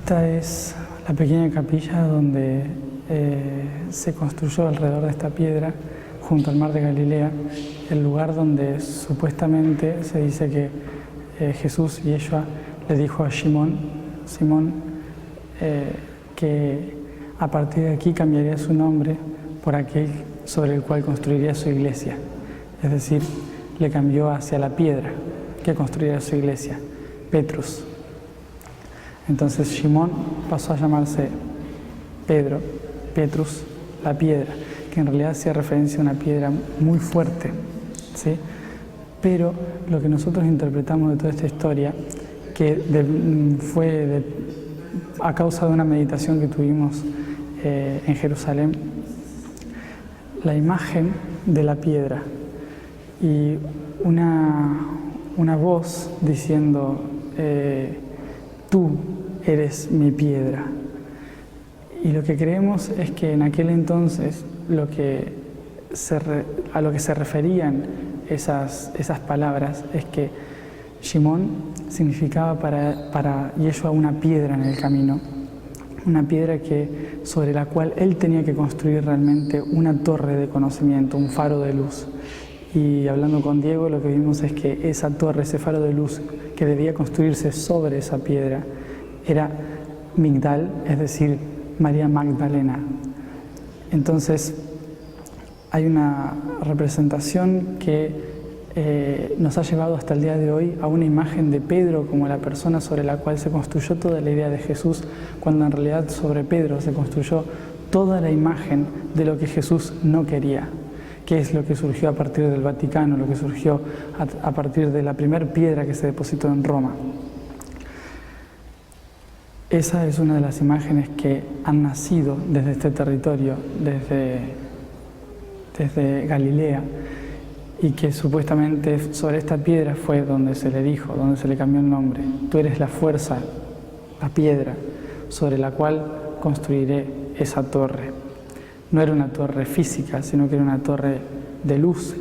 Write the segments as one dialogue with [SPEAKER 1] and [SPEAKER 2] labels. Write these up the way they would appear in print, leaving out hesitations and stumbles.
[SPEAKER 1] Esta es la pequeña capilla donde se construyó alrededor de esta piedra, junto al mar de Galilea, el lugar donde supuestamente se dice que Jesús, Yeshua, le dijo a Simón que a partir de aquí cambiaría su nombre por aquel sobre el cual construiría su iglesia. Es decir, le cambió hacia la piedra que construiría su iglesia, Petrus. Entonces Simón pasó a llamarse Pedro, Petrus, la piedra, que en realidad hacía referencia a una piedra muy fuerte, ¿sí? Pero lo que nosotros interpretamos de toda esta historia, que fue a causa de una meditación que tuvimos en Jerusalén, la imagen de la piedra y una voz diciendo, tú eres mi piedra. Y lo que creemos es que en aquel entonces a lo que se referían esas palabras es que Simón significaba para Yeshua una piedra en el camino, una piedra sobre la cual él tenía que construir realmente una torre de conocimiento, un faro de luz. Y hablando con Diego, lo que vimos es que esa torre, ese faro de luz que debía construirse sobre esa piedra, era Migdal, es decir, María Magdalena. Entonces, hay una representación que nos ha llevado hasta el día de hoy a una imagen de Pedro como la persona sobre la cual se construyó toda la idea de Jesús, cuando en realidad sobre Pedro se construyó toda la imagen de lo que Jesús no quería, que es lo que surgió a partir del Vaticano, lo que surgió a partir de la primera piedra que se depositó en Roma. Esa es una de las imágenes que han nacido desde este territorio, desde Galilea, y que supuestamente sobre esta piedra fue donde se le dijo, donde se le cambió el nombre. Tú eres la fuerza, la piedra, sobre la cual construiré esa torre. No era una torre física, sino que era una torre de luz.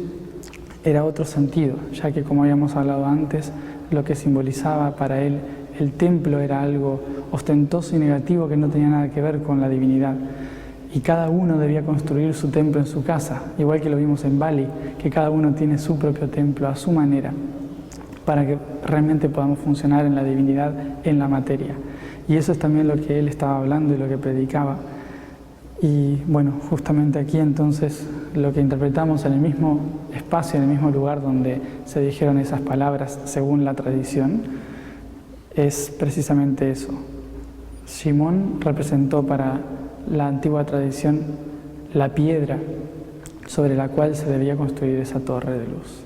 [SPEAKER 1] Era otro sentido, ya que, como habíamos hablado antes, lo que simbolizaba para él el templo era algo ostentoso y negativo que no tenía nada que ver con la divinidad. Y cada uno debía construir su templo en su casa, igual que lo vimos en Bali, que cada uno tiene su propio templo a su manera, para que realmente podamos funcionar en la divinidad, en la materia. Y eso es también lo que él estaba hablando y lo que predicaba. Y bueno, justamente aquí entonces lo que interpretamos en el mismo espacio, en el mismo lugar donde se dijeron esas palabras según la tradición, es precisamente eso. Simón representó para la antigua tradición la piedra sobre la cual se debía construir esa torre de luz.